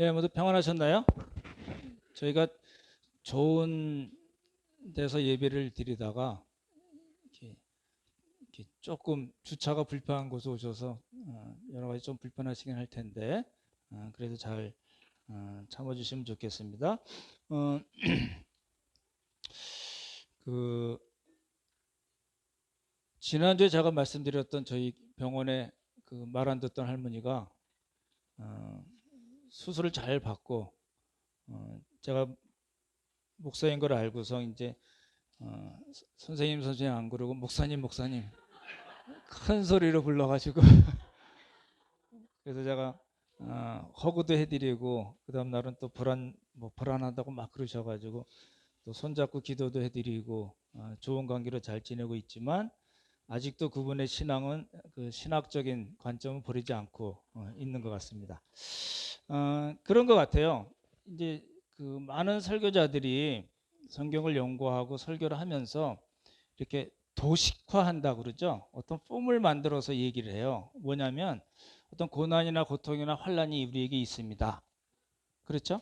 예, 모두 평안하셨나요? 저희가 좋은 데서 예배를 드리다가 이렇게 조금 주차가 불편한 곳에 오셔서 여러 가지 좀 불편하시긴 할 텐데 그래도 잘 참아주시면 좋겠습니다. 어, 그 지난주에 제가 말씀드렸던 저희 병원에 그 말 안 듣던 할머니가 어, 수술을 잘 받고 제가 목사인 걸 알고서 이제 선생님 안 그러고 목사님 큰 소리로 불러가지고 그래서 제가 허구도 해드리고 그 다음 날은 또 불안하다고 막 그러셔가지고 또 손잡고 기도도 해드리고 좋은 관계로 잘 지내고 있지만 아직도 그분의 신앙은 그 신학적인 관점을 버리지 않고 있는 것 같습니다. 그런 것 같아요. 이제 그 많은 설교자들이 성경을 연구하고 설교를 하면서 이렇게 도식화한다 그러죠. 어떤 폼을 만들어서 얘기를 해요. 뭐냐면 어떤 고난이나 고통이나 환란이 우리에게 있습니다. 그렇죠?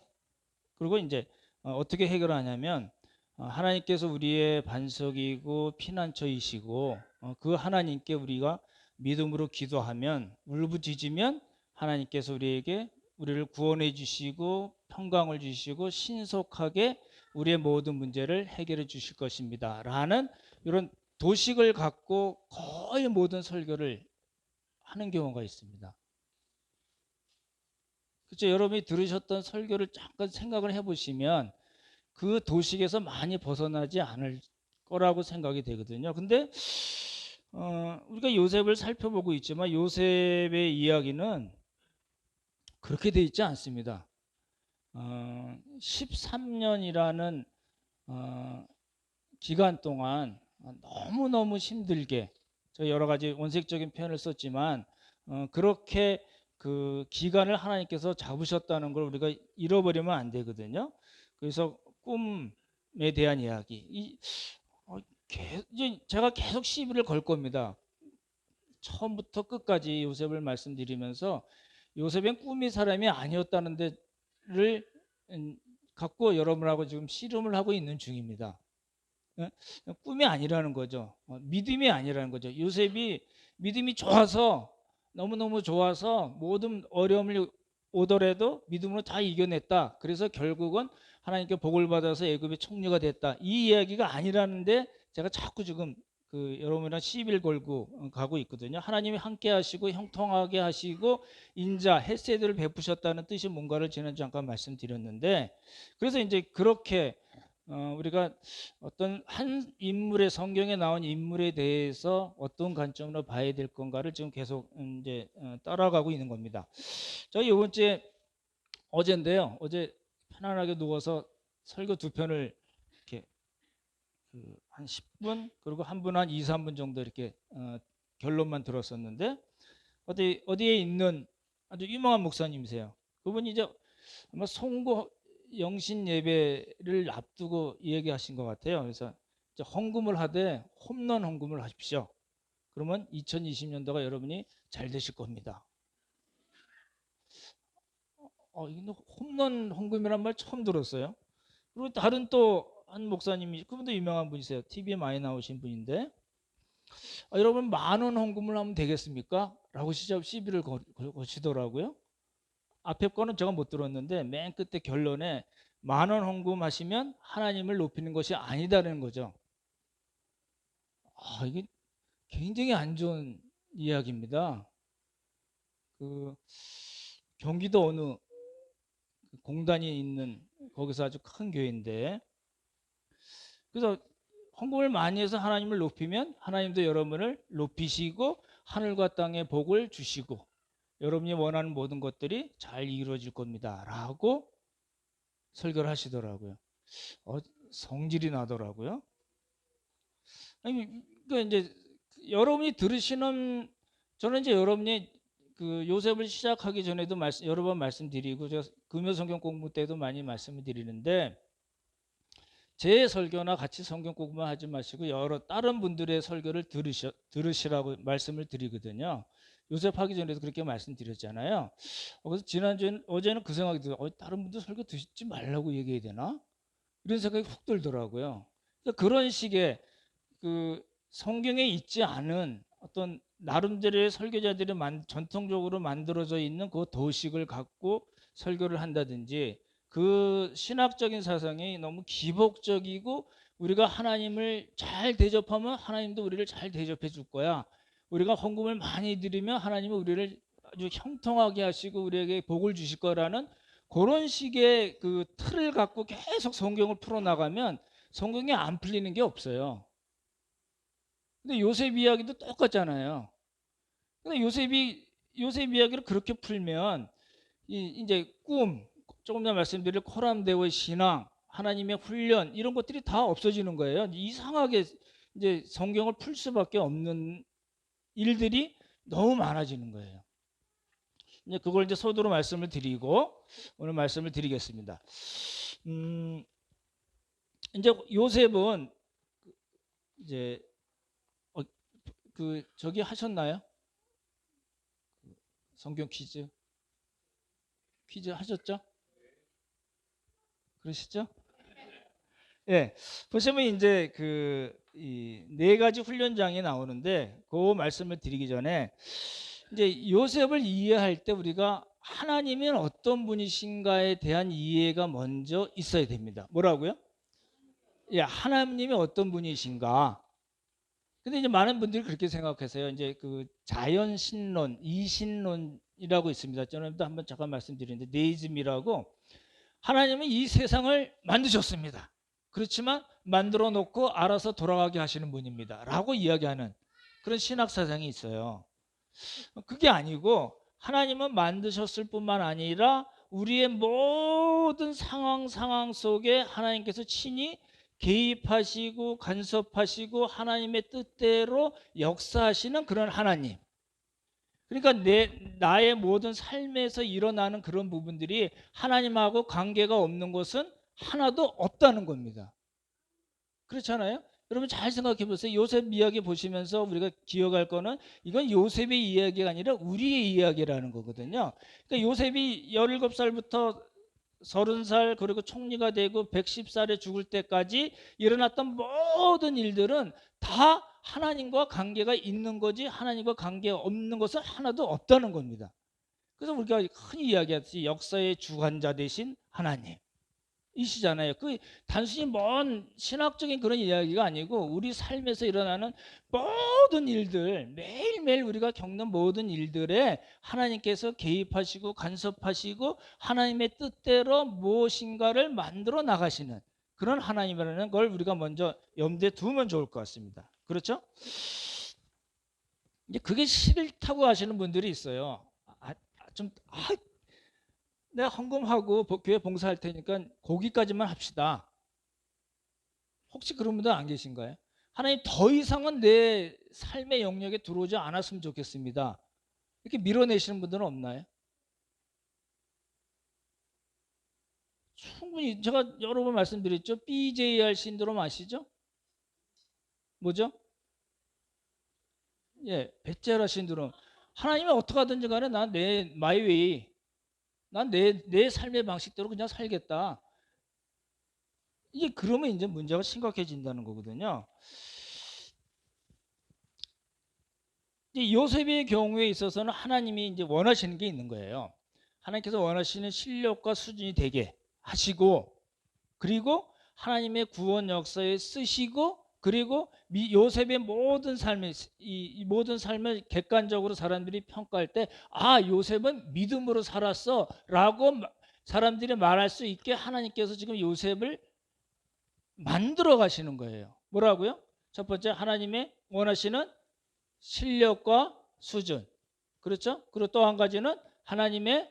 그리고 이제 어떻게 해결하냐면 하나님께서 우리의 반석이고 피난처이시고 그 하나님께 우리가 믿음으로 기도하면 울부짖으면 하나님께서 우리를 구원해 주시고 평강을 주시고 신속하게 우리의 모든 문제를 해결해 주실 것입니다. 라는 이런 도식을 갖고 거의 모든 설교를 하는 경우가 있습니다. 그렇죠? 여러분이 들으셨던 설교를 잠깐 생각을 해보시면 그 도식에서 많이 벗어나지 않을 거라고 생각이 되거든요. 근데 우리가 요셉을 살펴보고 있지만 요셉의 이야기는 그렇게 돼 있지 않습니다. 13년이라는 기간 동안 너무너무 힘들게 저 여러 가지 원색적인 표현을 썼지만 그렇게 그 기간을 하나님께서 잡으셨다는 걸 우리가 잃어버리면 안 되거든요. 그래서 꿈에 대한 이야기 이제 제가 계속 시비를 걸 겁니다. 처음부터 끝까지 요셉을 말씀드리면서 요셉은 꿈이 사람이 아니었다는 데를 갖고 여러분하고 지금 씨름을 하고 있는 중입니다. 예? 꿈이 아니라는 거죠. 믿음이 아니라는 거죠. 요셉이 믿음이 좋아서 너무너무 좋아서 모든 어려움을 오더라도 믿음으로 다 이겨냈다. 그래서 결국은 하나님께 복을 받아서 애굽의 총리가 됐다. 이 이야기가 아니라는데 제가 자꾸 지금 그 여러분이랑 시비를 걸고 가고 있거든요. 하나님이 함께 하시고 형통하게 하시고 인자 헷세드를 베푸셨다는 뜻이 뭔가를 지난 잠깐 말씀드렸는데 그래서 이제 그렇게 우리가 어떤 한 인물의 성경에 나온 인물에 대해서 어떤 관점으로 봐야 될 건가를 지금 계속 이제 따라가고 있는 겁니다. 저희 이번 주에 어제인데요. 어제 편안하게 누워서 설교 두 편을 이렇게 그한 10분 그리고 한 분 한 2, 3분 정도 이렇게 결론만 들었었는데 어디에 있는 아주 유명한 목사님이세요. 그분이 이제 아마 송구 영신 예배를 앞두고 얘기하신 것 같아요. 그래서 이제 헌금을 하되 홈런 헌금을 하십시오. 그러면 2020년도가 여러분이 잘 되실 겁니다. 이거 홈런 헌금이란 말 처음 들었어요. 그리고 다른 또 한 목사님이 그분도 유명한 분이세요. TV에 많이 나오신 분인데 여러분 10,000원 헌금을 하면 되겠습니까? 라고 시비를 거시더라고요. 앞에 거는 제가 못 들었는데 맨 끝에 결론에 10,000원 헌금하시면 하나님을 높이는 것이 아니다는 거죠. 이게 굉장히 안 좋은 이야기입니다. 그 경기도 어느 공단이 있는 거기서 아주 큰 교회인데 그래서 헌금을 많이 해서 하나님을 높이면 하나님도 여러분을 높이시고 하늘과 땅의 복을 주시고 여러분이 원하는 모든 것들이 잘 이루어질 겁니다. 라고 설교를 하시더라고요. 성질이 나더라고요. 아니, 그 이제 여러분이 들으시는 저는 이제 여러분이 그 요셉을 시작하기 전에도 여러 번 말씀드리고 제가 금요 성경 공부 때도 많이 말씀을 드리는데 제 설교나 같이 성경 공부만 하지 마시고 여러 다른 분들의 설교를 들으시라고 말씀을 드리거든요. 요셉 하기 전에도 그렇게 말씀드렸잖아요. 그래서 어제는 그 생각이 들어요. 다른 분들 설교 듣지 말라고 얘기해야 되나? 이런 생각이 훅 들더라고요. 그러니까 그런 식의 그 성경에 있지 않은 어떤 나름대로의 설교자들이 전통적으로 만들어져 있는 그 도식을 갖고 설교를 한다든지, 그 신학적인 사상이 너무 기복적이고, 우리가 하나님을 잘 대접하면 하나님도 우리를 잘 대접해 줄 거야, 우리가 헌금을 많이 드리면 하나님은 우리를 아주 형통하게 하시고 우리에게 복을 주실 거라는 그런 식의 그 틀을 갖고 계속 성경을 풀어나가면 성경이 안 풀리는 게 없어요. 근데 요셉 이야기도 똑같잖아요. 근데 요셉 이야기를 그렇게 풀면 이제 조금 전에 말씀드린 코람데오의 신앙, 하나님의 훈련, 이런 것들이 다 없어지는 거예요. 이상하게 이제 성경을 풀 수밖에 없는 일들이 너무 많아지는 거예요. 이제 그걸 이제 서두로 말씀을 드리고 오늘 말씀을 드리겠습니다. 이제 요셉은 이제 저기 하셨나요? 성경 퀴즈 하셨죠? 그러시죠? 예. 보시면 이제 이 네 가지 훈련장이 나오는데, 그 말씀을 드리기 전에 이제 요셉을 이해할 때 우리가 하나님은 어떤 분이신가에 대한 이해가 먼저 있어야 됩니다. 뭐라고요? 예, 하나님이 어떤 분이신가. 근데 이제 많은 분들이 그렇게 생각하세요. 이제 그 자연 신론, 이신론이라고 있습니다. 저는 또 한번 잠깐 말씀드리는데, 네이즘이라고, 하나님은 이 세상을 만드셨습니다. 그렇지만 만들어 놓고 알아서 돌아가게 하시는 분입니다, 라고 이야기하는 그런 신학 사상이 있어요. 그게 아니고, 하나님은 만드셨을 뿐만 아니라 우리의 모든 상황 속에 하나님께서 친히 개입하시고 간섭하시고 하나님의 뜻대로 역사하시는 그런 하나님. 그러니까 나의 모든 삶에서 일어나는 그런 부분들이 하나님하고 관계가 없는 것은 하나도 없다는 겁니다. 그렇잖아요? 여러분 잘 생각해 보세요. 요셉 이야기 보시면서 우리가 기억할 거는, 이건 요셉의 이야기가 아니라 우리의 이야기라는 거거든요. 그러니까 요셉이 17살부터 30살, 그리고 총리가 되고 110살에 죽을 때까지 일어났던 모든 일들은 다 하나님과 관계가 있는 거지, 하나님과 관계가 없는 것은 하나도 없다는 겁니다. 그래서 우리가 흔히 이야기하듯이 역사의 주관자 되신 하나님 이시잖아요. 그 단순히 먼 신학적인 그런 이야기가 아니고, 우리 삶에서 일어나는 모든 일들, 매일매일 우리가 겪는 모든 일들에 하나님께서 개입하시고 간섭하시고 하나님의 뜻대로 무엇인가를 만들어 나가시는 그런 하나님이라는 걸 우리가 먼저 염두에 두면 좋을 것 같습니다. 그렇죠? 이제 그게 싫다고 하시는 분들이 있어요. 내가 헌금하고 교회 봉사할 테니까 거기까지만 합시다. 혹시 그런 분들 안 계신가요? 하나님, 더 이상은 내 삶의 영역에 들어오지 않았으면 좋겠습니다, 이렇게 밀어내시는 분들은 없나요? 충분히. 제가 여러 번 말씀드렸죠. BJR 신드롬 아시죠? 뭐죠? 예, 베체라 신드롬. 하나님이 어떻게 하든지 간에 난 내 마이웨이, 난 내 삶의 방식대로 그냥 살겠다. 이게 그러면 이제 문제가 심각해진다는 거거든요. 이제 요셉의 경우에 있어서는 하나님이 이제 원하시는 게 있는 거예요. 하나님께서 원하시는 실력과 수준이 되게 하시고, 그리고 하나님의 구원 역사에 쓰시고, 그리고 요셉의 모든 삶을, 이 모든 삶을 객관적으로 사람들이 평가할 때, 요셉은 믿음으로 살았어라고 사람들이 말할 수 있게 하나님께서 지금 요셉을 만들어 가시는 거예요. 뭐라고요? 첫 번째, 하나님의 원하시는 실력과 수준. 그렇죠? 그리고 또 한 가지는 하나님의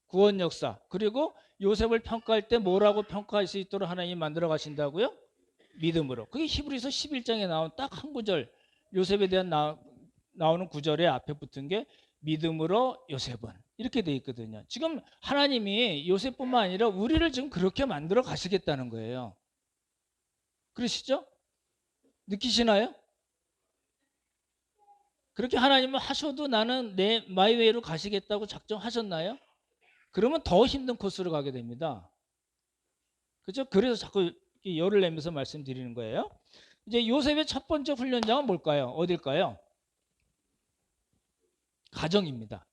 구원 역사. 그리고 요셉을 평가할 때 뭐라고 평가할 수 있도록 하나님이 만들어 가신다고요? 믿음으로. 그게 히브리서 11장에 나온 딱 한 구절, 요셉에 대한 나오는 구절에 앞에 붙은 게 믿음으로 요셉은, 이렇게 돼 있거든요. 지금 하나님이 요셉뿐만 아니라 우리를 지금 그렇게 만들어 가시겠다는 거예요. 그러시죠? 느끼시나요? 그렇게 하나님은 하셔도 나는 내 마이웨이로 가시겠다고 작정하셨나요? 그러면 더 힘든 코스로 가게 됩니다. 그죠? 그래서 자꾸 열을 내면서 말씀드리는 거예요. 이제 요셉의 첫 번째 훈련장은 뭘까요? 어딜까요? 가정입니다.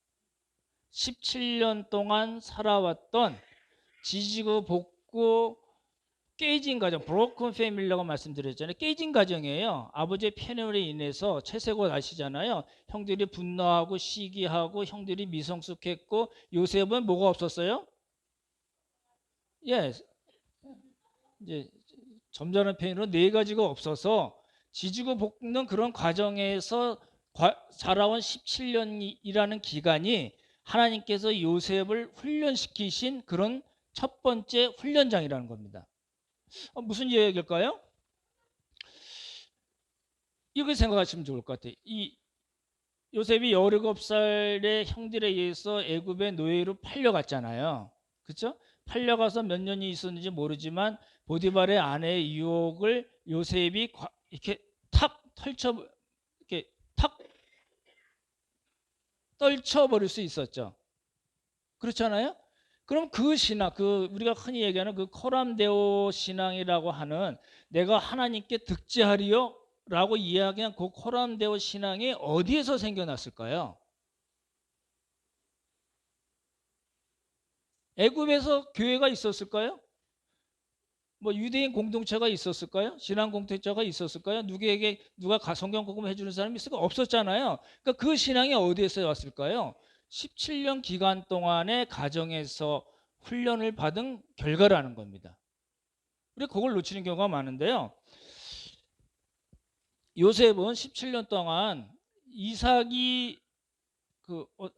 17년 동안 살아왔던 지지고 볶고 깨진 가정, 브로큰 패밀리라고 말씀드렸잖아요. 깨진 가정이에요. 아버지의 편애로 인해서 채색옷 아시잖아요. 형들이 분노하고 시기하고 형들이 미성숙했고 요셉은 뭐가 없었어요? 예, 이제 점잖은 편의로 네 가지가 없어서 지지고 볶는 그런 과정에서 자라온 17년이라는 기간이 하나님께서 요셉을 훈련시키신 그런 첫 번째 훈련장이라는 겁니다. 무슨 이야기일까요? 이렇게 생각하시면 좋을 것 같아요. 이 요셉이 17살의 형들에 의해서 애굽의 노예로 팔려갔잖아요. 그렇죠? 팔려가서 몇 년이 있었는지 모르지만 보디발의 아내의 유혹을 요셉이 이렇게 탁 털쳐 이렇게 탁 떨쳐버릴 수 있었죠. 그렇잖아요. 그럼 그 신앙, 그 우리가 흔히 얘기하는 그 코람데오 신앙이라고 하는 내가 하나님께 득지하리요 라고 이야기한 그 코람데오 신앙이 어디에서 생겨났을까요? 애굽에서 교회가 있었을까요? 뭐 유대인 공동체가 있었을까요? 신앙 공동체가 있었을까요? 누구에게 누가 성경 복음 해주는 사람이 있을까? 없었잖아요. 그러니까 그 신앙이 어디에서 왔을까요? 17년 기간 동안의 가정에서 훈련을 받은 결과라는 겁니다. 우리 그걸 놓치는 경우가 많은데요. 요셉은 17년 동안 이삭이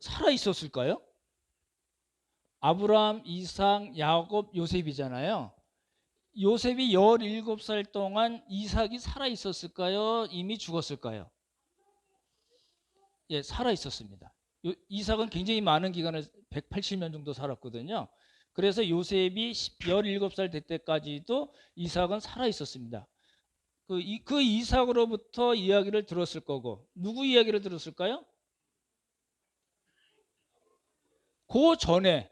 살아 있었을까요? 아브라함, 이삭, 야곱, 요셉이잖아요. 요셉이 17살 동안 이삭이 살아 있었을까요? 이미 죽었을까요? 예, 살아 있었습니다. 이삭은 굉장히 많은 기간을 180년 정도 살았거든요. 그래서 요셉이 17살 될 때까지도 이삭은 살아 있었습니다. 그 이삭으로부터 이야기를 들었을 거고, 누구 이야기를 들었을까요? 그 전에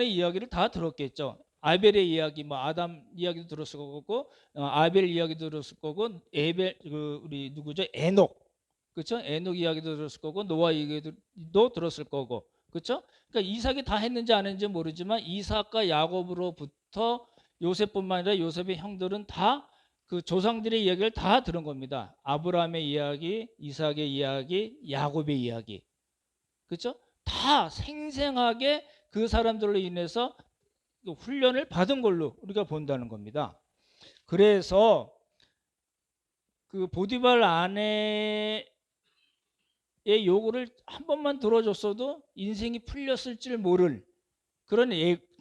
이야기를 다 들었겠죠. 아벨의 이야기, 뭐 아담 이야기도 들었을 거고, 아벨 이야기도 들었을 거고, 우리 누구죠? 에녹, 그렇죠? 에녹 이야기도 들었을 거고, 노아 이야기도 들었을 거고, 그렇죠? 그러니까 이삭이 다 했는지 안 했는지 모르지만 이삭과 야곱으로부터 요셉뿐만 아니라 요셉의 형들은 다 그 조상들의 이야기를 다 들은 겁니다. 아브라함의 이야기, 이삭의 이야기, 야곱의 이야기, 그렇죠? 다 생생하게 그 사람들로 인해서 훈련을 받은 걸로 우리가 본다는 겁니다. 그래서 그 보디발 아내의 요구를 한 번만 들어줬어도 인생이 풀렸을 줄 모를 그런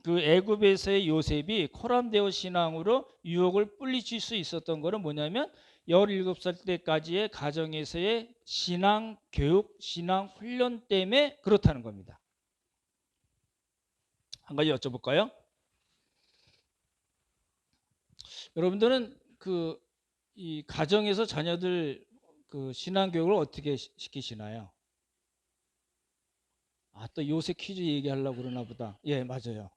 그 애굽에서의 요셉이 코람데오 신앙으로 유혹을 뿌리칠 수 있었던 거는 뭐냐면 17살 때까지의 가정에서의 신앙 교육, 신앙 훈련 때문에 그렇다는 겁니다. 한 가지 여쭤볼까요? 여러분들은 이 가정에서 자녀들 그 신앙 교육을 어떻게 시키시나요? 또 요새 퀴즈 얘기하려고 그러나 보다. 예, 맞아요.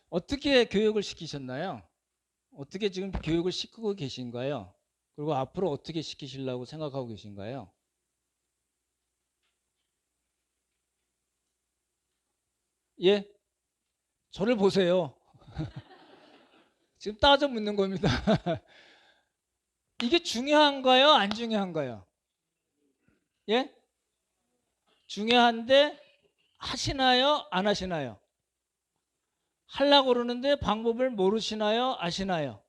어떻게 교육을 시키셨나요? 어떻게 지금 교육을 시키고 계신가요? 그리고 앞으로 어떻게 시키시려고 생각하고 계신가요? 예, 저를 보세요. 지금 따져 묻는 겁니다. 이게 중요한가요? 안 중요한가요? 예? 중요한데 하시나요? 안 하시나요? 하려고 그러는데 방법을 모르시나요? 아시나요?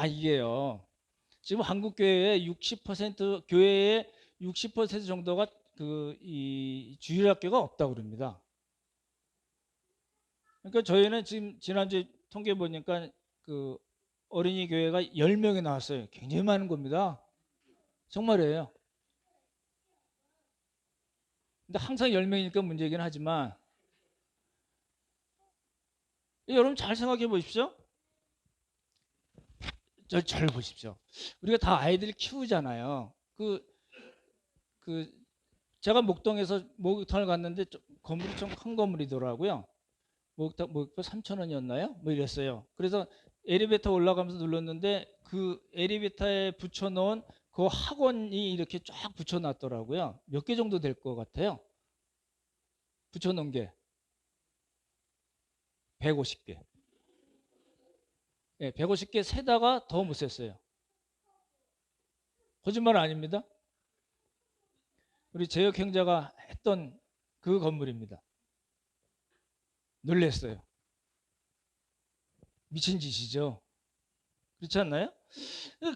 이게요. 지금 한국 교회의 60% 교회의 60% 정도가 이 주일학교가 없다고 그럽니다. 그러니까 저희는 지금 지난주 통계 보니까 그 어린이 교회가 10명이 나왔어요. 굉장히 많은 겁니다. 정말이에요. 근데 항상 10명이니까 문제이긴 하지만 여러분 잘 생각해 보십시오. 저를 보십시오. 우리가 다 아이들 키우잖아요. 그 제가 목동에서 목욕탕을 갔는데 건물이 좀 큰 건물이더라고요. 목욕탕 3천 원이었나요? 뭐 이랬어요. 그래서 엘리베이터 올라가면서 눌렀는데 그 엘리베이터에 붙여놓은 그 학원이 이렇게 쫙 붙여놨더라고요. 몇 개 정도 될 것 같아요. 붙여놓은 게 150개. 네, 150개 세다가 더 못 셌어요. 거짓말 아닙니다. 우리 제역 행자가 했던 그 건물입니다. 놀랬어요. 미친 짓이죠. 그렇지 않나요?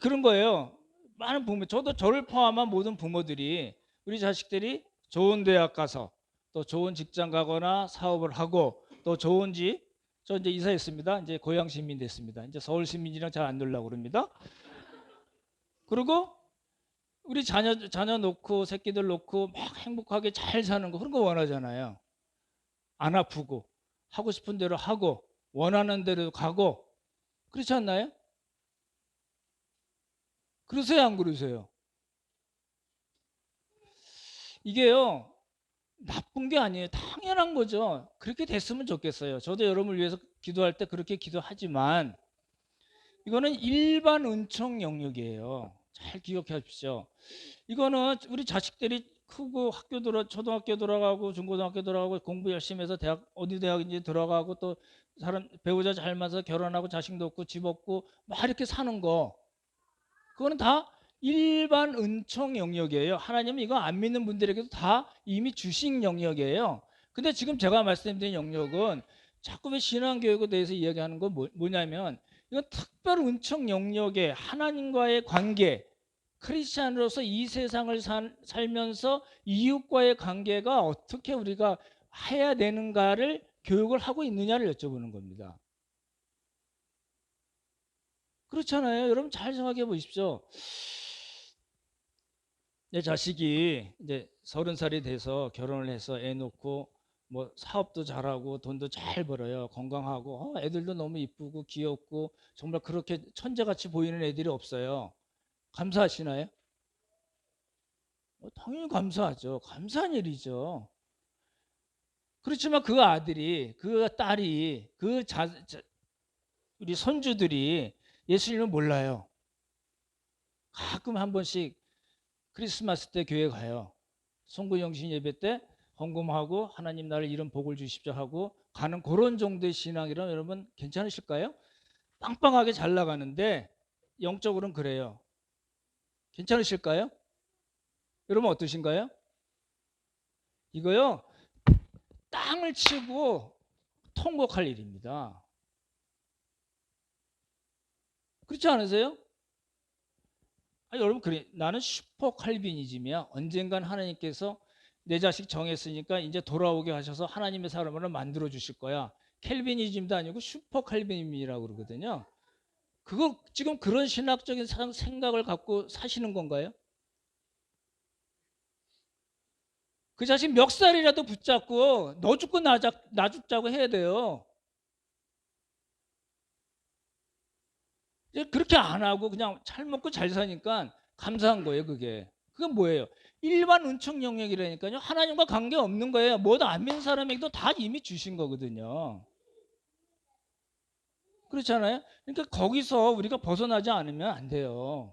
그런 거예요. 많은 부모, 저도 저를 포함한 모든 부모들이 우리 자식들이 좋은 대학 가서 또 좋은 직장 가거나 사업을 하고 또 좋은 집, 저 이제 이사했습니다. 이제 고향 시민 됐습니다. 이제 서울 시민이랑 잘 안 놀려고 그럽니다. 그리고 우리 자녀 놓고 새끼들 놓고 막 행복하게 잘 사는 거 그런 거 원하잖아요. 안 아프고 하고 싶은 대로 하고 원하는 대로 가고 그렇지 않나요? 그러세요, 안 그러세요? 이게요, 나쁜 게 아니에요. 당연한 거죠. 그렇게 됐으면 좋겠어요. 저도 여러분을 위해서 기도할 때 그렇게 기도하지만 이거는 일반 은총 영역이에요. 잘 기억해 주십시오. 이거는 우리 자식들이 크고 학교 초등학교 들어가고 중고등학교 들어가고 공부 열심히 해서 대학 어디 대학인지 들어가고 또 사람 배우자 잘 맞아서 결혼하고 자식도 없고 집 없고 막 이렇게 사는 거 그거는 다 일반 은총 영역이에요. 하나님은 이거 안 믿는 분들에게도 다 이미 주신 영역이에요. 근데 지금 제가 말씀드린 영역은 자꾸 왜 신앙교육에 대해서 이야기하는 건 뭐냐면 이건 특별 은총 영역에 하나님과의 관계, 크리스찬으로서 이 세상을 살면서 이웃과의 관계가 어떻게 우리가 해야 되는가를 교육을 하고 있느냐를 여쭤보는 겁니다. 그렇잖아요. 여러분 잘 생각해 보십시오. 내 자식이 이제 30살이 돼서 결혼을 해서 애 놓고 뭐 사업도 잘하고 돈도 잘 벌어요. 건강하고 애들도 너무 이쁘고 귀엽고 정말 그렇게 천재같이 보이는 애들이 없어요. 감사하시나요? 당연히 감사하죠. 감사한 일이죠. 그렇지만 그 아들이 그 딸이 우리 손주들이 예수님을 몰라요. 가끔 한 번씩 크리스마스 때 교회 가요. 송구영신 예배 때 헌금하고 하나님 나를 이런 복을 주십시오 하고 가는 그런 정도의 신앙이라면 여러분 괜찮으실까요? 빵빵하게 잘 나가는데 영적으로는 그래요. 괜찮으실까요? 여러분 어떠신가요? 이거요 땅을 치고 통곡할 일입니다. 그렇지 않으세요? 여러분 그래 나는 슈퍼 칼빈이즘이야. 언젠간 하나님께서 내 자식 정했으니까 이제 돌아오게 하셔서 하나님의 사람으로 만들어 주실 거야. 캘빈이즘도 아니고 슈퍼 칼빈이라고 그러거든요. 그거 지금 그런 신학적인 생각을 갖고 사시는 건가요? 그 자식 멱살이라도 붙잡고 너 죽고 나 죽자고 해야 돼요. 그렇게 안 하고 그냥 잘 먹고 잘 사니까 감사한 거예요, 그게. 그건 뭐예요? 일반 은총 영역이라니까요. 하나님과 관계 없는 거예요. 뭐도 안 믿는 사람에게도 다 이미 주신 거거든요. 그렇잖아요. 그러니까 거기서 우리가 벗어나지 않으면 안 돼요.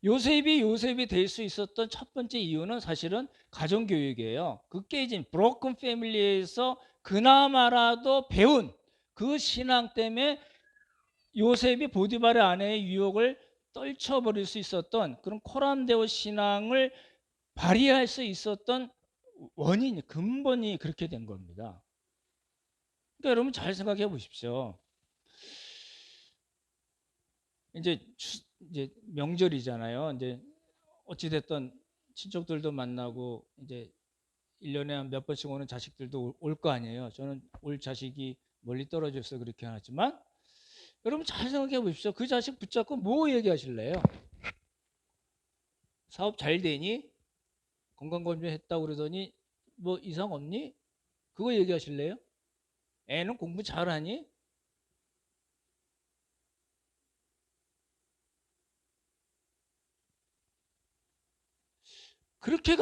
요셉이 될 수 있었던 첫 번째 이유는 사실은 가정교육이에요. 그 깨진 브로큰 패밀리에서 그나마라도 배운 그 신앙 때문에 요셉이 보디발의 아내의 유혹을 떨쳐버릴 수 있었던 그런 코람데오 신앙을 발휘할 수 있었던 근본이 그렇게 된 겁니다. 그러니까 여러분 잘 생각해 보십시오. 이제 이제 명절이잖아요. 이제 어찌 됐든 친척들도 만나고 이제 1년에 한 몇 번씩 오는 자식들도 올 거 아니에요. 저는 올 자식이 멀리 떨어져 있어 그렇게 하지만 여러분 잘 생각해 보십시오. 그 자식 붙잡고 뭐 얘기하실래요? 사업 잘 되니? 건강검진 했다고 그러더니 뭐 이상 없니? 그거 얘기하실래요? 애는 공부 잘하니? 그렇게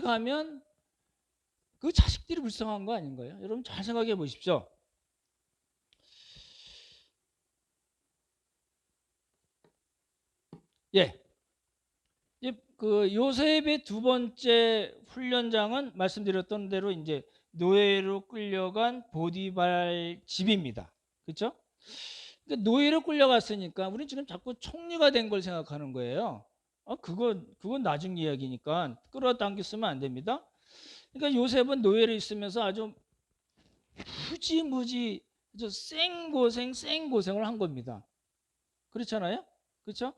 가면 그 자식들이 불쌍한 거 아닌가요? 여러분 잘 생각해 보십시오. 예. 그 요셉의 두 번째 훈련장은 말씀드렸던 대로 이제 노예로 끌려간 보디발 집입니다. 그렇죠? 그러니까 노예로 끌려갔으니까 우리는 지금 자꾸 총리가 된 걸 생각하는 거예요. 그건 나중 이야기니까 끌어당겼으면 안 됩니다. 그러니까 요셉은 노예로 있으면서 아주 무지무지 생고생을 한 겁니다. 그렇잖아요? 그렇죠?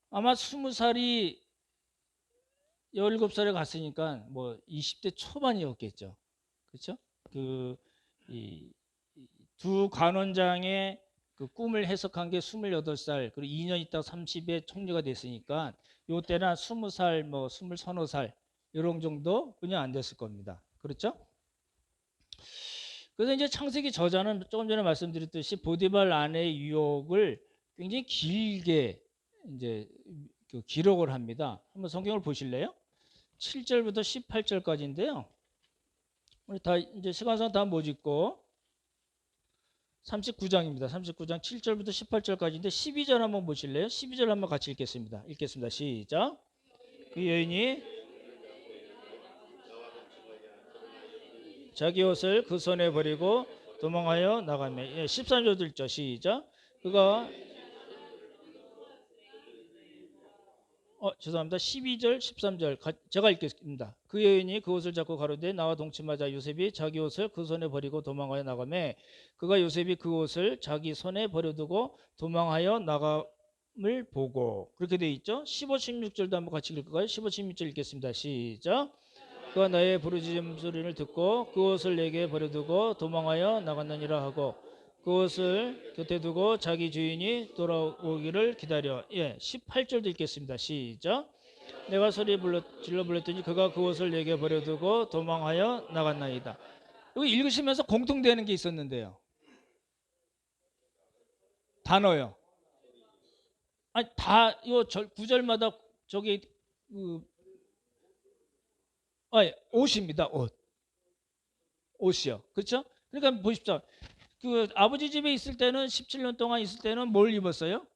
아마 20살이 17살에 갔으니까 뭐 20대 초반이었겠죠. 그렇죠? 두 간원장의 그 꿈을 해석한 게 28살, 그리고 2년 있다가 30에 총리가 됐으니까 요때나 20살, 뭐 20서너 살 이런 정도 그냥 안 됐을 겁니다. 그렇죠? 그래서 이제 창세기 저자는 조금 전에 말씀드렸듯이 보디발 아내의 유혹을 굉장히 길게 이제 그 기록을 합니다. 한번 성경을 보실래요? 7절부터 18절까지인데요. 우리 다 이제 시간상 다 못 읽고 39장입니다. 39장 7절부터 18절까지인데 12절 한번 보실래요? 12절 한번 같이 읽겠습니다. 시작. 그 여인이 자기 옷을 그 손에 버리고 도망하여 나가며 13절도 읽죠. 시작. 그가 죄송합니다. 12절, 13절 제가 읽겠습니다. 그 여인이 그 옷을 잡고 가로되 나와 동침하자. 요셉이 자기 옷을 그 손에 버리고 도망하여 나가매 그가 요셉이 그 옷을 자기 손에 버려두고 도망하여 나감을 보고 그렇게 돼 있죠. 15, 16절도 한번 같이 읽을까요? 15, 16절 읽겠습니다. 시작. 그가 나의 부르짖음 소리를 듣고 그 옷을 내게 버려두고 도망하여 나갔느니라 하고 그 옷을 곁에 두고 자기 주인이 돌아오기를 기다려. 18절도 읽겠습니다. 시작. 내가 소리 질러 불렀더니 그가 그 옷을 내게 버려두고 도망하여 나갔나이다. 여기 읽으시면서 공통되는 게 있었는데요. 단어요. 아니 다요 구절마다 저기 옷입니다. 옷이요. 그렇죠? 그러니까 보십시오. 그 아버지 집에 있을 때는 17년 동안 있을 때는 뭘 입었어요?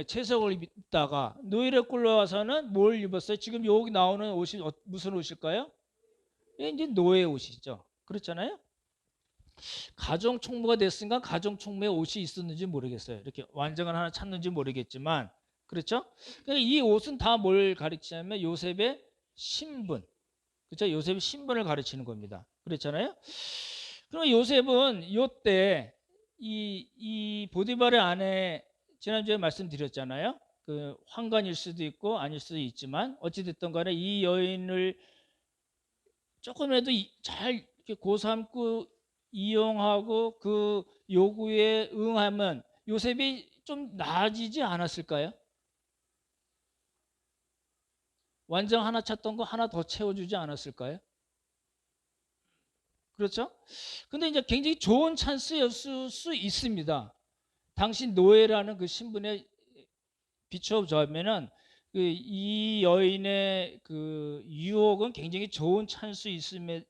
채석을 입다가 노예로 끌려와서는 뭘 입었어요? 지금 여기 나오는 옷이 무슨 옷일까요? 이제 노예 옷이죠. 그렇잖아요. 가정 총무가 됐으니까 가정 총무의 옷이 있었는지 모르겠어요. 이렇게 완전한 하나 찾는지 모르겠지만 그렇죠? 그러니까 이 옷은 다 뭘 가리키냐면 요셉의 신분, 그렇죠? 요셉의 신분을 가르치는 겁니다. 그렇잖아요. 그럼 요셉은 요때 이 보디발의 아내 지난주에 말씀드렸잖아요. 그 환관일 수도 있고 아닐 수도 있지만 어찌됐든 간에 이 여인을 조금이라도 잘 이렇게 고삼고 이용하고 그 요구에 응하면 요셉이 좀 나아지지 않았을까요? 완전 하나 찾던 거 하나 더 채워주지 않았을까요? 그렇죠? 근데 이제 굉장히 좋은 찬스였을 수 있습니다. 당신 노예라는 그 신분에 비춰보자면은 이 여인의 그 유혹은 굉장히 좋은 찬스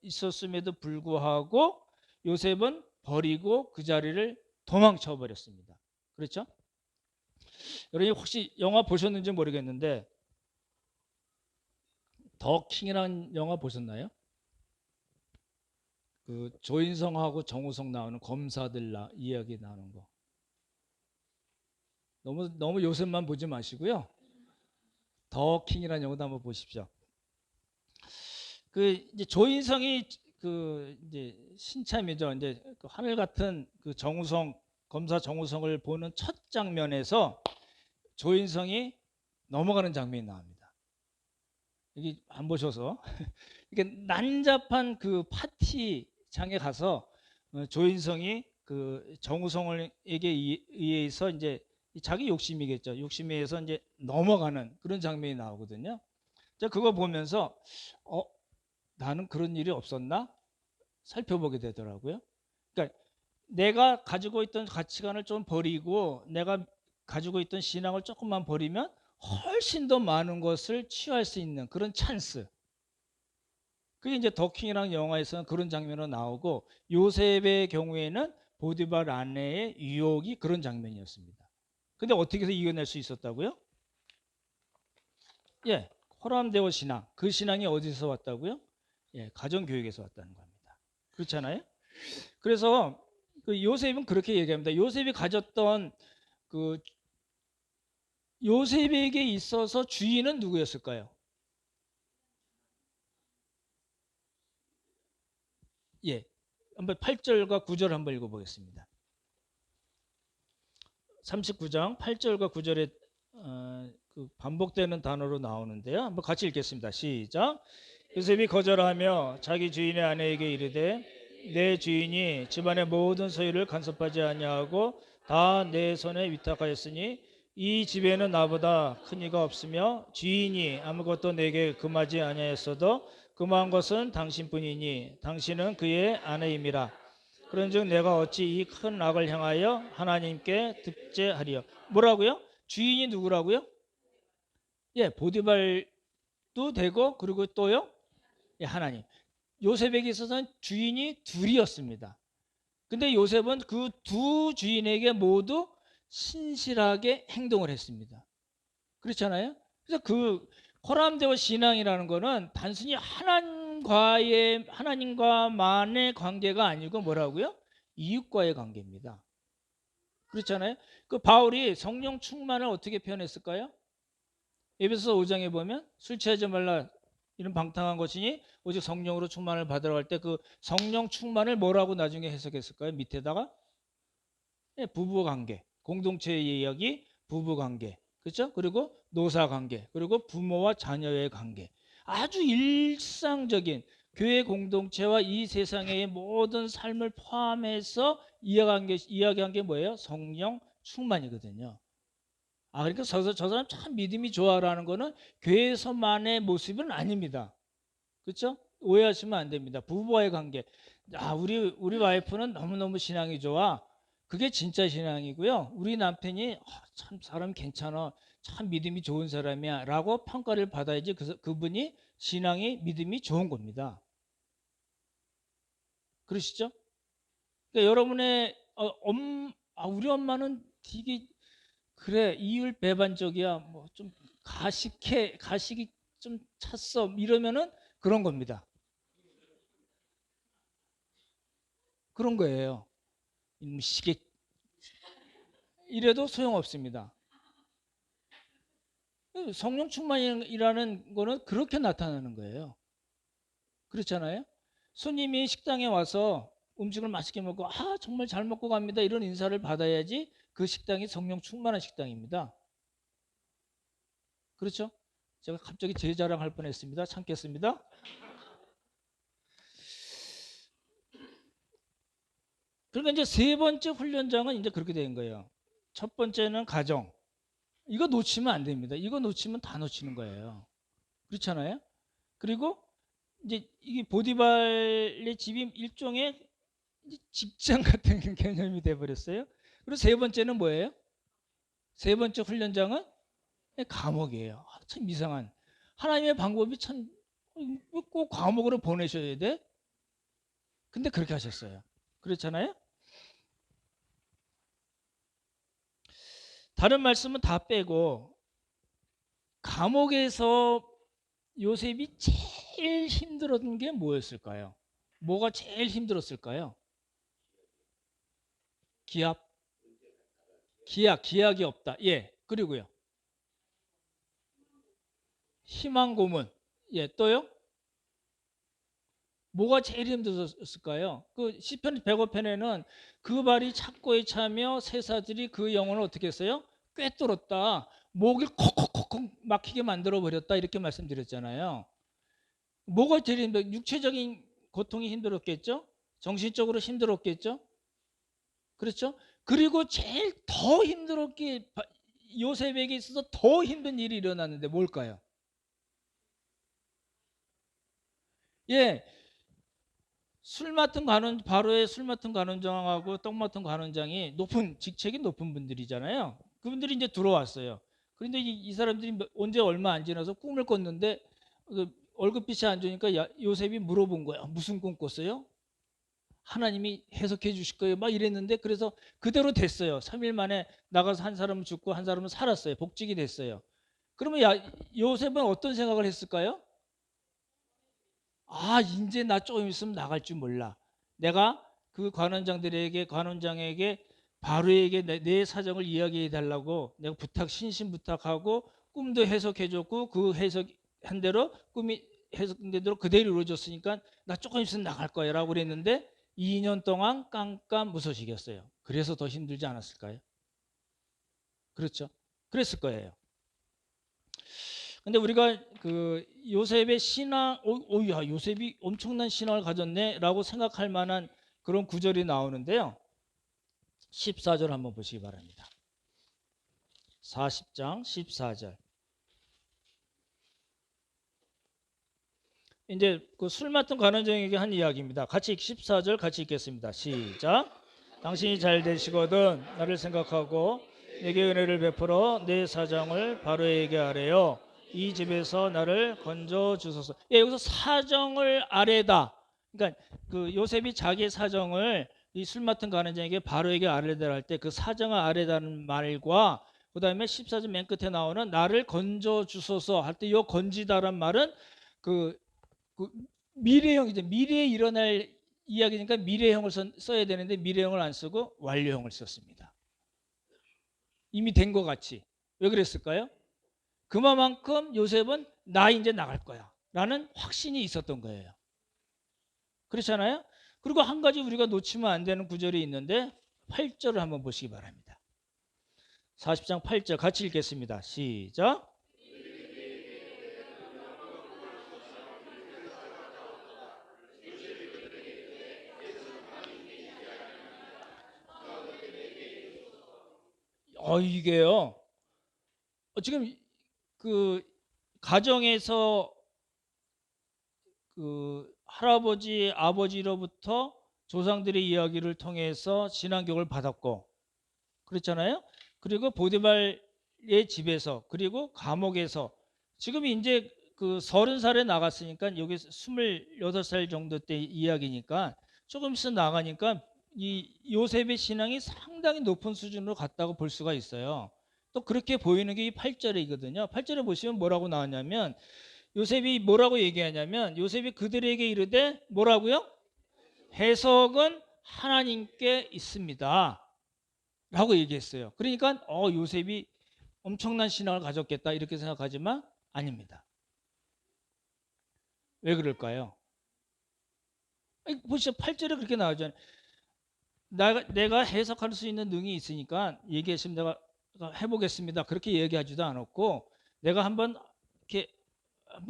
있었음에도 불구하고 요셉은 버리고 그 자리를 도망쳐 버렸습니다. 그렇죠? 여러분이 혹시 영화 보셨는지 모르겠는데 더 킹이라는 영화 보셨나요? 그 조인성하고 정우성 나오는 검사들 이야기 나오는 거. 너무 요셉만 보지 마시고요. 더 킹이라는 영화도 한번 보십시오. 그 이제 조인성이 그 이제 신참이죠. 이제 그 하늘 같은 그 정우성 검사 정우성을 보는 첫 장면에서 조인성이 넘어가는 장면이 나옵니다. 여기 안 보셔서 이게 난잡한 그 파티장에 가서 조인성이 그 정우성에게 의해서 이제 자기 욕심이겠죠. 욕심에 의해서 이제 넘어가는 그런 장면이 나오거든요. 자, 그거 보면서 나는 그런 일이 없었나 살펴보게 되더라고요. 그러니까 내가 가지고 있던 가치관을 좀 버리고 내가 가지고 있던 신앙을 조금만 버리면 훨씬 더 많은 것을 취할 수 있는 그런 찬스. 그게 이제 더킹이라는 영화에서는 그런 장면으로 나오고, 요셉의 경우에는 보디발 아내의 유혹이 그런 장면이었습니다. 근데 어떻게 해서 이겨낼 수 있었다고요? 예, 호람대오 신앙. 그 신앙이 어디서 왔다고요? 예, 가정교육에서 왔다는 겁니다. 그렇잖아요? 그래서 그 요셉은 그렇게 얘기합니다. 요셉이 가졌던 그 요셉에게 있어서 주인은 누구였을까요? 예, 한번 8절과 9절 한번 읽어보겠습니다. 39장 8절과 9절에 그 반복되는 단어로 나오는데요. 한번 같이 읽겠습니다. 시작. 요셉이 거절하며 자기 주인의 아내에게 이르되 내 주인이 집안의 모든 소유를 간섭하지 아니하고 다 내 손에 위탁하였으니 이 집에는 나보다 큰 이가 없으며 주인이 아무것도 내게 금하지 아니하였어도 금한 것은 당신뿐이니 당신은 그의 아내임이라. 그런즉 내가 어찌 이 큰 악을 향하여 하나님께 득죄하리요. 뭐라고요? 주인이 누구라고요? 예, 보디발도 되고, 그리고 또요, 예, 하나님. 요셉에게 있어서는 주인이 둘이었습니다. 근데 요셉은 그 두 주인에게 모두 신실하게 행동을 했습니다. 그렇잖아요? 그래서 그 호람대오 신앙이라는 거는 단순히 하나님과만의 관계가 아니고 뭐라고요? 이웃과의 관계입니다. 그렇잖아요? 그 바울이 성령 충만을 어떻게 표현했을까요? 에베소서 5장에 보면 술 취하지 말라 이런 방탕한 것이니 오직 성령으로 충만을 받으러 갈 때 그 성령 충만을 뭐라고 나중에 해석했을까요? 밑에다가 예, 부부 관계, 공동체의 이야기, 부부 관계, 그렇죠? 그리고 노사 관계, 그리고 부모와 자녀의 관계. 아주 일상적인 교회 공동체와 이 세상의 모든 삶을 포함해서 이야기한 게 뭐예요? 성령 충만이거든요. 아, 그러니까 저 사람 참 믿음이 좋아라는 거는 교회에서만의 모습은 아닙니다. 그렇죠? 오해하시면 안 됩니다. 부부와의 관계. 아, 우리 와이프는 너무너무 신앙이 좋아. 그게 진짜 신앙이고요. 우리 남편이 참 사람 괜찮아. 참 믿음이 좋은 사람이야. 라고 평가를 받아야지 그분이 신앙이 믿음이 좋은 겁니다. 그러시죠? 그러니까 여러분의 우리 엄마는 되게 그래 이율배반적이야. 뭐 좀 가식이 좀 찼어. 이러면은 그런 겁니다. 그런 거예요. 시계 이래도 소용없습니다. 성령 충만이라는 거는 그렇게 나타나는 거예요. 그렇잖아요. 손님이 식당에 와서 음식을 맛있게 먹고 정말 잘 먹고 갑니다 이런 인사를 받아야지 그 식당이 성령 충만한 식당입니다. 그렇죠? 제가 갑자기 제 자랑할 뻔했습니다. 참겠습니다. 그러니까 이제 세 번째 훈련장은 이제 그렇게 된 거예요. 첫 번째는 가정. 이거 놓치면 안 됩니다. 이거 놓치면 다 놓치는 거예요. 그렇잖아요? 그리고 이제 이게 보디발의 집이 일종의 직장 같은 개념이 돼 버렸어요. 그리고 세 번째는 뭐예요? 세 번째 훈련장은 감옥이에요. 참 이상한. 하나님의 방법이 참 꼭 감옥으로 보내셔야 돼. 근데 그렇게 하셨어요. 그렇잖아요? 다른 말씀은 다 빼고 감옥에서 요셉이 제일 힘들었던 게 뭐였을까요? 뭐가 제일 힘들었을까요? 기압, 기약이 없다. 예, 그리고요. 희망 고문. 예, 또요? 뭐가 제일 힘들었을까요? 그 시편 105편에는 그 발이 착고에 차며 새사들이 그 영혼을 어떻게 했어요? 꿰뚫었다. 목을 콕콕콕콕 막히게 만들어 버렸다. 이렇게 말씀드렸잖아요. 뭐가 제일 육체적인 고통이 힘들었겠죠? 정신적으로 힘들었겠죠? 그렇죠? 그리고 제일 더 힘들었게 요셉에게 있어서 더 힘든 일이 일어났는데 뭘까요? 예, 바로의 술 맡은 간원장하고 떡 맡은 간원장이 직책이 높은 분들이잖아요. 그분들이 이제 들어왔어요. 그런데 이 사람들이 언제 얼마 안 지나서 꿈을 꿨는데 그 월급빛이 안 좋으니까 요셉이 물어본 거야. 무슨 꿈 꿨어요? 하나님이 해석해 주실 거예요. 막 이랬는데 그래서 그대로 됐어요. 3일 만에 나가서 한 사람은 죽고 한 사람은 살았어요. 복직이 됐어요. 그러면 요셉은 어떤 생각을 했을까요? 아, 이제 나 조금 있으면 나갈 줄 몰라. 내가 그 관원장에게 바로에게 내 사정을 이야기해 달라고 내가 신신 부탁하고 꿈도 해석해 줬고 그 해석한 대로 꿈이 해석된 대로 그대로 이루어졌으니까 나 조금 있으면 나갈 거야라고 그랬는데 2년 동안 깜깜무소식이었어요. 그래서 더 힘들지 않았을까요? 그렇죠. 그랬을 거예요. 근데 우리가 그 요셉의 신앙, 야, 요셉이 엄청난 신앙을 가졌네라고 생각할 만한 그런 구절이 나오는데요. 14절 한번 보시기 바랍니다. 40장 14절. 이제 그 술 맡은 관원장에게 한 이야기입니다. 같이 14절 같이 읽겠습니다. 시작. 당신이 잘 되시거든 나를 생각하고 내게 은혜를 베풀어 내 사정을 바로에게 아뢰요. 이 집에서 나를 건져 주소서. 예, 여기서 사정을 아뢰다. 그러니까 그 요셉이 자기의 사정을 이 술 맡은 관원장에게 바로에게 아뢰다 할 때 그 사정을 아뢰다는 말과 그다음에 14절 맨 끝에 나오는 나를 건져 주소서 할 때 이 건지다란 말은 그 미래형이죠. 미래에 일어날 이야기니까 미래형을 써야 되는데 미래형을 안 쓰고 완료형을 썼습니다. 이미 된 것 같이. 왜 그랬을까요? 그만큼 요셉은 나 이제 나갈 거야 라는 확신이 있었던 거예요. 그렇잖아요? 그리고 한 가지 우리가 놓치면 안 되는 구절이 있는데 8절을 한번 보시기 바랍니다. 40장 8절 같이 읽겠습니다. 시작. 이게요. 지금 그 가정에서 그 할아버지 아버지로부터 조상들의 이야기를 통해서 신앙교육을 받았고 그렇잖아요. 그리고 보디발의 집에서 그리고 감옥에서 지금 이제 그 30살에 나갔으니까 여기 26살 정도 때 이야기니까 조금 있어 나가니까 이 요셉의 신앙이 상당히 높은 수준으로 갔다고 볼 수가 있어요. 또 그렇게 보이는 게 이 8절이거든요. 8절에 보시면 뭐라고 나왔냐면 요셉이 뭐라고 얘기하냐면 요셉이 그들에게 이르되 뭐라고요? 해석은 하나님께 있습니다. 라고 얘기했어요. 그러니까 요셉이 엄청난 신앙을 가졌겠다 이렇게 생각하지만 아닙니다. 왜 그럴까요? 보시죠. 8절에 그렇게 나오잖아요. 내가 해석할 수 있는 능이 있으니까 얘기했으면 내가 해보겠습니다. 그렇게 얘기하지도 않았고 내가 한번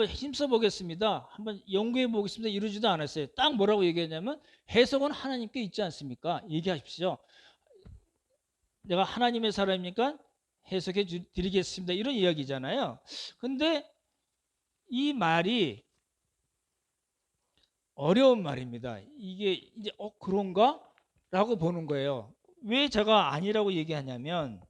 힘써 보겠습니다. 한번 연구해 보겠습니다. 이러지도 않았어요. 딱 뭐라고 얘기했냐면 해석은 하나님께 있지 않습니까? 얘기하십시오. 내가 하나님의 사람이니까 해석해 드리겠습니다. 이런 이야기잖아요. 근데 이 말이 어려운 말입니다. 이게 이제 그런가? 라고 보는 거예요. 왜 제가 아니라고 얘기하냐면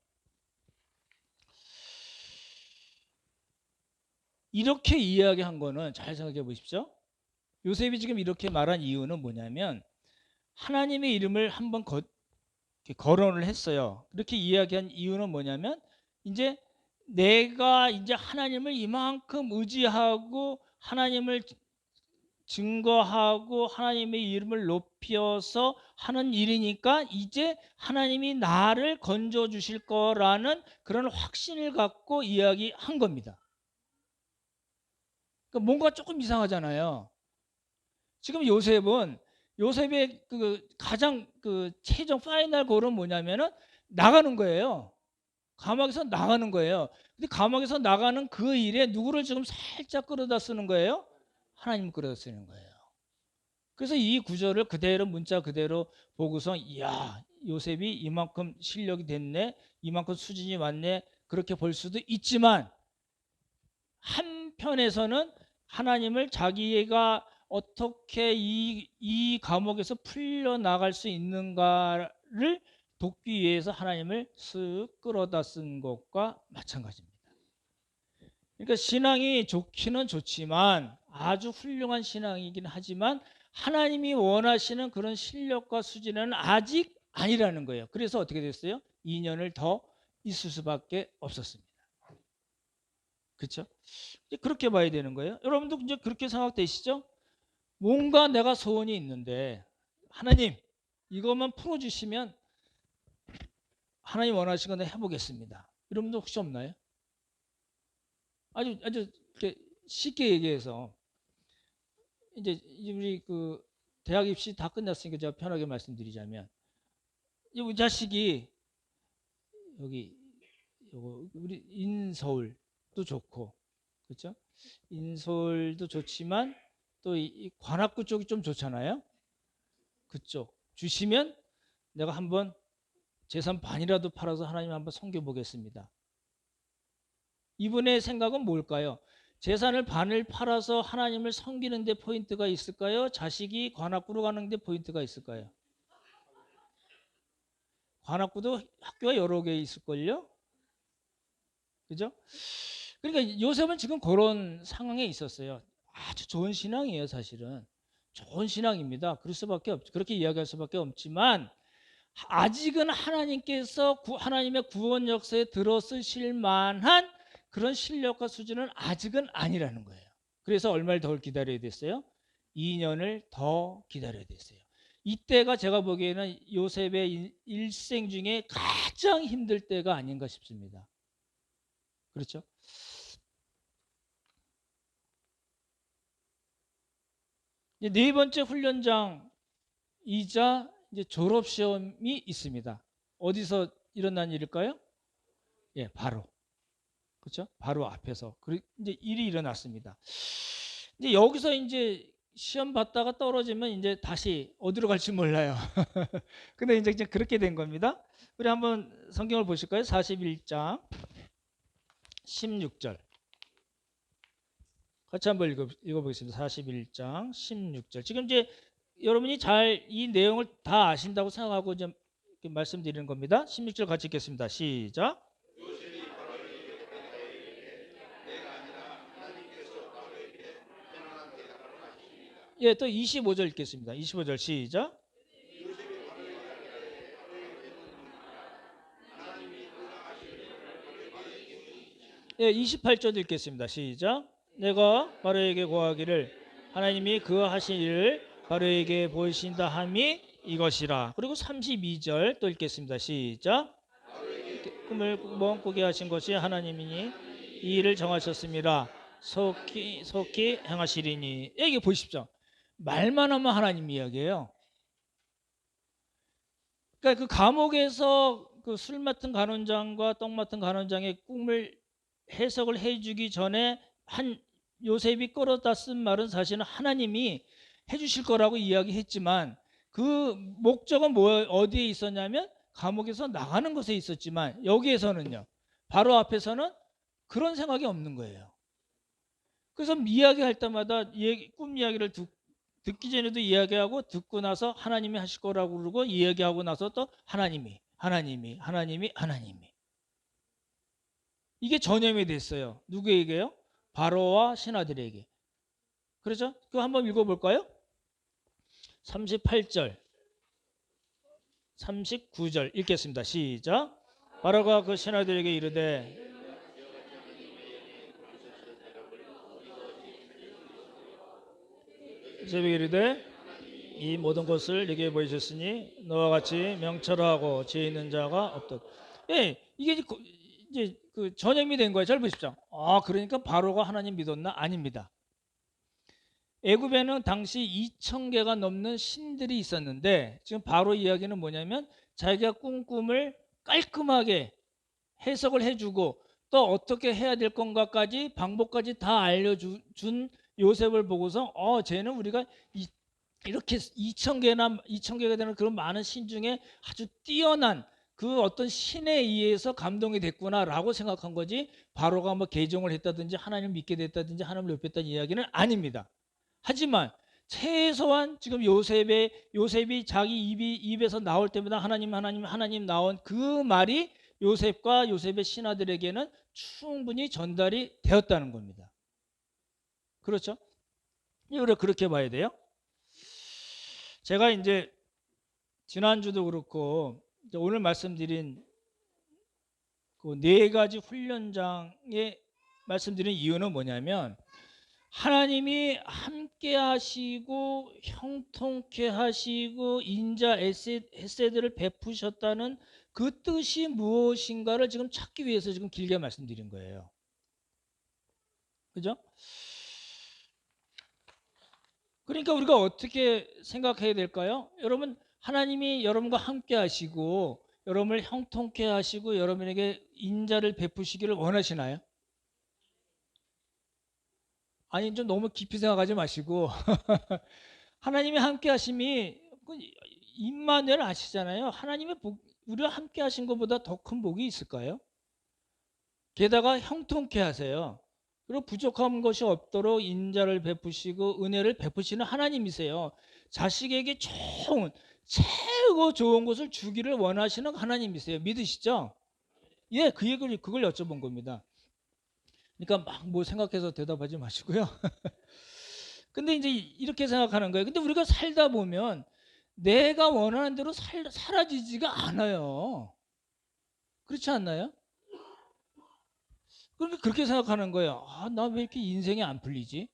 이렇게 이야기한 거는 잘 생각해 보십시오. 요셉이 지금 이렇게 말한 이유는 뭐냐면 하나님의 이름을 한번 거론을 했어요. 그렇게 이야기한 이유는 뭐냐면 이제 내가 이제 하나님을 이만큼 의지하고 하나님을 증거하고 하나님의 이름을 높여서 하는 일이니까 이제 하나님이 나를 건져 주실 거라는 그런 확신을 갖고 이야기한 겁니다. 그러니까 뭔가 조금 이상하잖아요. 지금 요셉의 그 가장 그 최종 파이널 골은 뭐냐면은 나가는 거예요. 감옥에서 나가는 거예요. 근데 감옥에서 나가는 그 일에 누구를 지금 살짝 끌어다 쓰는 거예요? 하나님 끌어다 쓰는 거예요. 그래서 이 구절을 그대로 문자 그대로 보고서 이야 요셉이 이만큼 실력이 됐네 이만큼 수준이 왔네 그렇게 볼 수도 있지만 한편에서는 하나님을 자기가 어떻게 이 감옥에서 풀려나갈 수 있는가를 돕기 위해서 하나님을 쓱 끌어다 쓴 것과 마찬가지입니다. 그러니까 신앙이 좋기는 좋지만 아주 훌륭한 신앙이긴 하지만 하나님이 원하시는 그런 실력과 수준은 아직 아니라는 거예요. 그래서 어떻게 됐어요? 2년을 더 있을 수밖에 없었습니다. 그렇죠? 그렇게 봐야 되는 거예요. 여러분도 이제 그렇게 생각되시죠? 뭔가 내가 소원이 있는데 하나님 이것만 풀어주시면 하나님 원하시는 건 해보겠습니다. 이런 분도 혹시 없나요? 아주 쉽게 얘기해서 이제 우리 그 대학 입시 다 끝났으니까 제가 편하게 말씀드리자면 우리 자식이 여기 요거 우리 인서울도 좋고 그렇죠? 인서울도 좋지만 또 이 관악구 쪽이 좀 좋잖아요. 그쪽 주시면 내가 한번 재산 반이라도 팔아서 하나님 한번 섬겨보겠습니다. 이분의 생각은 뭘까요? 재산을 반을 팔아서 하나님을 섬기는 데 포인트가 있을까요? 자식이 관악구로 가는 데 포인트가 있을까요? 관악구도 학교가 여러 개 있을걸요? 그죠? 그러니까 요셉은 지금 그런 상황에 있었어요. 아주 좋은 신앙이에요, 사실은. 좋은 신앙입니다. 그럴 수밖에 그렇게 이야기할 수밖에 없지만 아직은 하나님께서 하나님의 구원 역사에 들어쓰실 만한 그런 실력과 수준은 아직은 아니라는 거예요. 그래서 얼마를 더 기다려야 됐어요? 2년을 더 기다려야 됐어요. 이때가 제가 보기에는 요셉의 일생 중에 가장 힘들 때가 아닌가 싶습니다. 그렇죠? 네 번째 훈련장이자 이제 졸업 시험이 있습니다. 어디서 일어난 일일까요? 예, 바로. 그렇죠? 바로 앞에서. 이제 일이 일어났습니다. 이제 여기서 이제 시험 봤다가 떨어지면 이제 다시 어디로 갈지 몰라요. 근데 이제 그렇게 된 겁니다. 우리 한번 성경을 보실까요? 41장 16절. 같이 한번 읽어보겠습니다. 41장 16절. 지금 이제 여러분이 잘 이 내용을 다 아신다고 생각하고 좀 말씀드리는 겁니다. 16절 같이 읽겠습니다. 시작. 예, 또 25절 읽겠습니다. 25절 시작. 예, 28절 읽겠습니다. 시작. 내가 바로에게 고하기를 하나님이 그 하신 일을 바로에게 보이신다 함이 이것이라. 그리고 32절 또 읽겠습니다. 시작. 꿈을 몽꾸게 하신 것이 하나님이니 이 일을 정하셨습니다. 속히 행하시리니. 여기 보십시오. 말만 하면 하나님 이야기예요. 그러니까 그 감옥에서 그 술 맡은 간원장과 떡 맡은 간원장의 꿈을 해석을 해주기 전에 한 요셉이 끌어다 쓴 말은 사실은 하나님이 해주실 거라고 이야기했지만 그 목적은 어디에 있었냐면 감옥에서 나가는 것에 있었지만 여기에서는요 바로 앞에서는 그런 생각이 없는 거예요. 그래서 이야기할 때마다 꿈 이야기를 듣기 전에도 이야기하고 듣고 나서 하나님이 하실 거라고 그러고 이야기하고 나서 또 하나님이 이게 전염이 됐어요. 누구에게요? 바로와 신하들에게. 그렇죠? 그거 한번 읽어볼까요? 38절 39절 읽겠습니다. 시작. 바로가 그 신하들에게 이르되 새벽에 이르되 이 모든 것을 네게 보이셨으니 너와 같이 명철하고 지혜 있는 자가 없다. 예, 이게 이제 그 전염이 된 거예요. 잘 보십시오. 아, 그러니까 바로가 하나님 믿었나? 아닙니다. 애굽에는 당시 2,000개가 넘는 신들이 있었는데 지금 바로 이야기는 뭐냐면 자기가 꾼 꿈을 깔끔하게 해석을 해주고 또 어떻게 해야 될 건가까지 방법까지 다 알려준 요셉을 보고서 쟤는 우리가 이렇게 2,000개가 되는 그런 많은 신 중에 아주 뛰어난 그 어떤 신에 의해서 감동이 됐구나라고 생각한 거지 바로가 뭐 개종을 했다든지 하나님을 믿게 됐다든지 하나님을 옆했다는 이야기는 아닙니다. 하지만 최소한 지금 요셉이 자기 입에서 나올 때마다 하나님 나온 그 말이 요셉과 요셉의 신하들에게는 충분히 전달이 되었다는 겁니다. 그렇죠? 이걸 그렇게 봐야 돼요. 제가 이제 지난주도 그렇고 오늘 말씀드린 그 네 가지 훈련장에 말씀드린 이유는 뭐냐면, 하나님이 함께 하시고 형통케 하시고 인자 에세드를 베푸셨다는 그 뜻이 무엇인가를 지금 찾기 위해서 지금 길게 말씀드린 거예요. 그죠? 그러니까 우리가 어떻게 생각해야 될까요? 여러분, 하나님이 여러분과 함께 하시고 여러분을 형통케 하시고 여러분에게 인자를 베푸시기를 원하시나요? 아니, 좀 너무 깊이 생각하지 마시고 하나님이 함께 하심이 임마누엘 아시잖아요. 하나님의 우리와 함께 하신 것보다 더 큰 복이 있을까요? 게다가 형통케 하세요. 그리고 부족한 것이 없도록 인자를 베푸시고 은혜를 베푸시는 하나님이세요. 자식에게 최고 좋은 것을 주기를 원하시는 하나님이세요. 믿으시죠? 예, 그걸 여쭤본 겁니다. 그러니까 막 뭐 생각해서 대답하지 마시고요. 근데 이제 이렇게 생각하는 거예요. 근데 우리가 살다 보면 내가 원하는 대로 사라지지가 않아요. 그렇지 않나요? 그러니까 그렇게 생각하는 거예요. 아, 나 왜 이렇게 인생이 안 풀리지?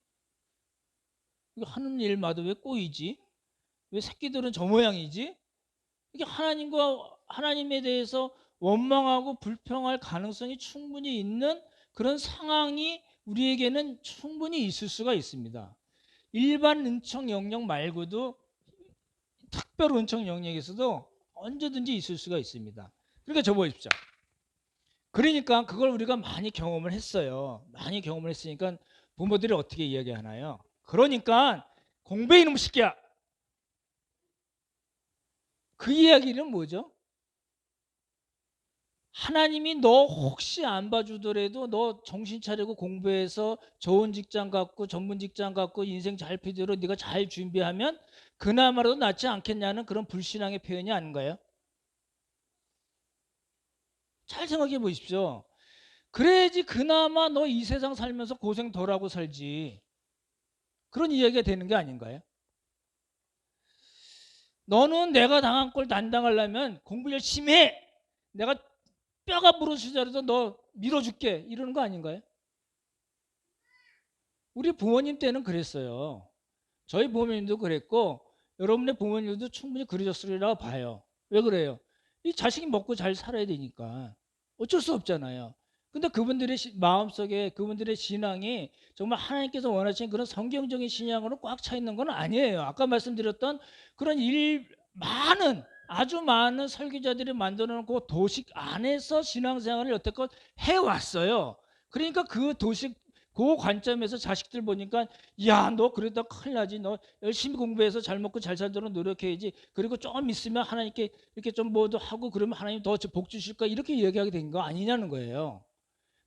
하는 일마다 왜 꼬이지? 왜 새끼들은 저 모양이지? 이게 하나님에 대해서 원망하고 불평할 가능성이 충분히 있는 그런 상황이 우리에게는 충분히 있을 수가 있습니다. 일반 은총 영역 말고도 특별 은총 영역에서도 언제든지 있을 수가 있습니다. 그러니까 저 보십시오. 그러니까 그걸 우리가 많이 경험을 했어요. 많이 경험을 했으니까 부모들이 어떻게 이야기하나요? 그러니까 공부해 이놈 새끼야. 그 이야기는 뭐죠? 하나님이 너 혹시 안 봐주더라도 너 정신 차리고 공부해서 좋은 직장 갖고 전문 직장 갖고 인생 잘 피도록 네가 잘 준비하면 그나마라도 낫지 않겠냐는 그런 불신앙의 표현이 아닌가요? 잘 생각해 보십시오. 그래야지 그나마 너 이 세상 살면서 고생 덜하고 살지. 그런 이야기가 되는 게 아닌가요? 너는 내가 당한 꼴 안 당하려면 공부 열심히 해. 내가 뼈가 부러지더라도 너 밀어줄게. 이러는 거 아닌가요? 우리 부모님 때는 그랬어요. 저희 부모님도 그랬고 여러분의 부모님도 충분히 그러셨으리라고 봐요. 왜 그래요? 이 자식이 먹고 잘 살아야 되니까 어쩔 수 없잖아요. 근데 그분들의 마음속에 그분들의 신앙이 정말 하나님께서 원하시는 그런 성경적인 신앙으로 꽉 차 있는 건 아니에요. 아까 말씀드렸던 그런 아주 많은 설교자들이 만들어 놓고 도식 안에서 신앙생활을 여태껏 해왔어요. 그러니까 그 관점에서 자식들 보니까, 야, 너 그러다 큰일 나지. 너 열심히 공부해서 잘 먹고 잘 살도록 노력해야지. 그리고 좀 있으면 하나님께 이렇게 좀 뭐도 하고 그러면 하나님 더 복 주실 거야. 이렇게 얘기하게 된 거 아니냐는 거예요.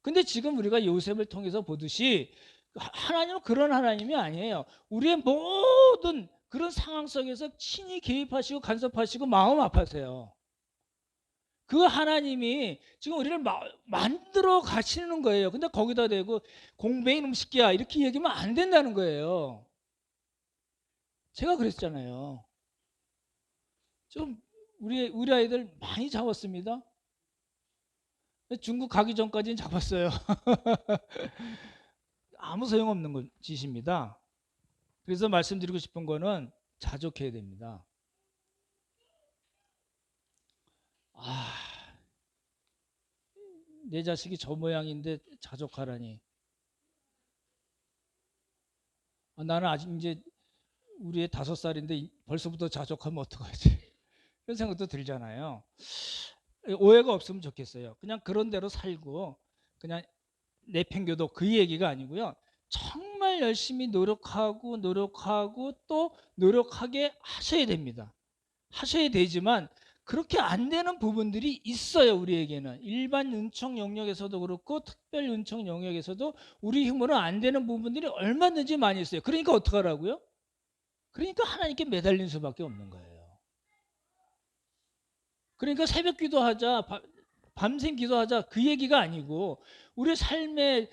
근데 지금 우리가 요셉을 통해서 보듯이 하나님은 그런 하나님이 아니에요. 우리의 모든 그런 상황 속에서 친히 개입하시고 간섭하시고 마음 아파하세요. 그 하나님이 지금 우리를 만들어 가시는 거예요. 근데 거기다 대고 공배인 음식이야 이렇게 얘기하면 안 된다는 거예요. 제가 그랬잖아요. 좀 우리 아이들 많이 잡았습니다. 중국 가기 전까지는 잡았어요. 아무 소용없는 짓입니다. 그래서 말씀드리고 싶은 거는 자족해야 됩니다. 내 자식이 저 모양인데 자족하라니. 나는 아직 이제 우리 애 5살인데 벌써부터 자족하면 어떡하지? 이런 생각도 들잖아요. 오해가 없으면 좋겠어요. 그냥 그런 대로 살고 그냥 내팽겨도 그 얘기가 아니고요. 정말 열심히 노력하고 또 노력하게 하셔야 됩니다. 하셔야 되지만 그렇게 안 되는 부분들이 있어요. 우리에게는 일반 은총 영역에서도 그렇고 특별 은총 영역에서도 우리 힘으로 안 되는 부분들이 얼마든지 많이 있어요. 그러니까 어떡하라고요? 그러니까 하나님께 매달린 수밖에 없는 거예요. 그러니까 새벽 기도하자, 밤샘 기도하자 그 얘기가 아니고 우리 삶에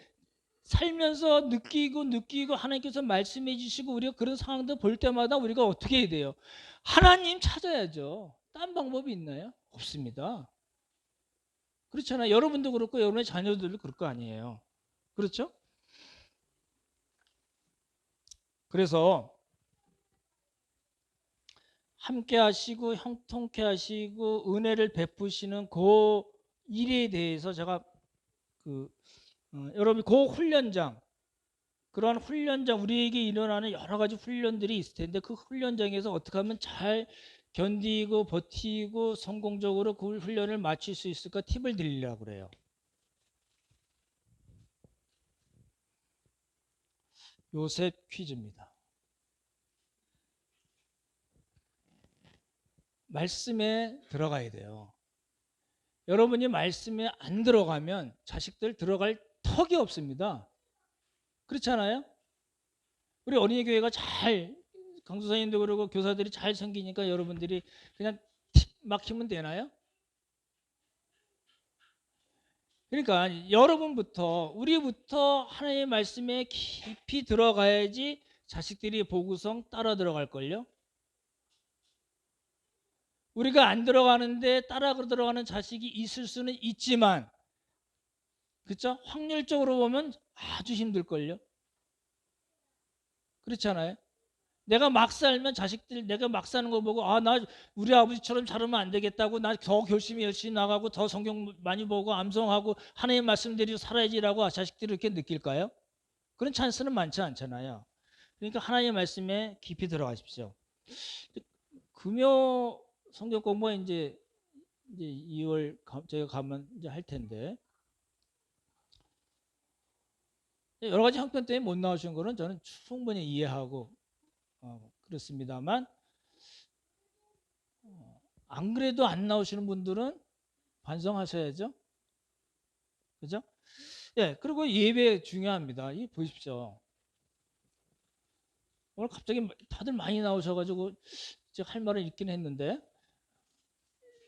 살면서 느끼고 하나님께서 말씀해 주시고 우리가 그런 상황들 볼 때마다 우리가 어떻게 해야 돼요? 하나님 찾아야죠. 딴 방법이 있나요? 없습니다. 그렇잖아요. 여러분도 그렇고 여러분의 자녀들도 그럴 거 아니에요. 그렇죠? 그래서 함께 하시고 형통케 하시고 은혜를 베푸시는 그 일에 대해서 제가 여러분 그 훈련장, 그러한 훈련장, 우리에게 일어나는 여러 가지 훈련들이 있을 텐데 그 훈련장에서 어떻게 하면 잘 견디고 버티고 성공적으로 그 훈련을 마칠 수 있을까 팁을 드리려고 그래요. 요셉 퀴즈입니다. 말씀에 들어가야 돼요. 여러분이 말씀에 안 들어가면 자식들 들어갈 턱이 없습니다. 그렇잖아요? 우리 어린이 교회가 잘 강도사님도 그러고 교사들이 잘 생기니까 여러분들이 그냥 틱 막히면 되나요? 그러니까 여러분부터 우리부터 하나님의 말씀에 깊이 들어가야지 자식들이 보고성 따라 들어갈걸요. 우리가 안 들어가는데 따라 들어가는 자식이 있을 수는 있지만 그렇죠? 확률적으로 보면 아주 힘들걸요. 그렇잖아요. 내가 막 살면 자식들 내가 막 사는 거 보고 아 나 우리 아버지처럼 자르면 안 되겠다고 나 더 열심히 나가고 더 성경 많이 보고 암송하고 하나님 말씀대로 살아야지라고 자식들이 이렇게 느낄까요? 그런 찬스는 많지 않잖아요. 그러니까 하나님의 말씀에 깊이 들어가십시오. 금요 성경 공부 이제 2월 제가 가면 이제 할 텐데 여러 가지 형편 때문에 못 나오신 거는 저는 충분히 이해하고 그렇습니다만 안 그래도 안 나오시는 분들은 반성하셔야죠. 그죠? 예, 그리고 예배 중요합니다. 이 보십시오. 오늘 갑자기 다들 많이 나오셔가지고 제가 할 말을 읽긴 했는데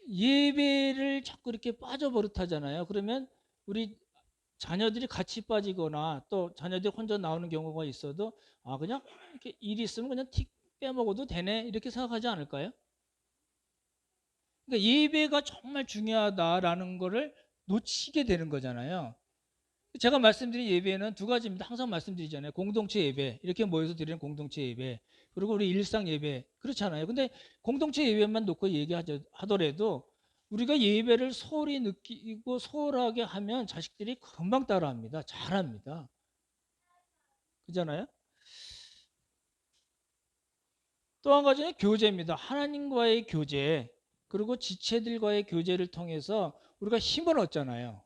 예배를 자꾸 이렇게 빠져버릇하잖아요. 그러면 우리 자녀들이 같이 빠지거나 또 자녀들이 혼자 나오는 경우가 있어도 아 그냥 이렇게 일이 있으면 그냥 틱 빼먹어도 되네 이렇게 생각하지 않을까요? 그러니까 예배가 정말 중요하다라는 거를 놓치게 되는 거잖아요. 제가 말씀드린 예배는 두 가지입니다. 항상 말씀드리잖아요. 공동체 예배, 이렇게 모여서 드리는 공동체 예배, 그리고 우리 일상 예배, 그렇잖아요. 근데 공동체 예배만 놓고 얘기하더라도 우리가 예배를 소홀히 느끼고 소홀하게 하면 자식들이 금방 따라합니다. 잘합니다. 그잖아요. 또 한 가지는 교제입니다. 하나님과의 교제, 그리고 지체들과의 교제를 통해서 우리가 힘을 얻잖아요.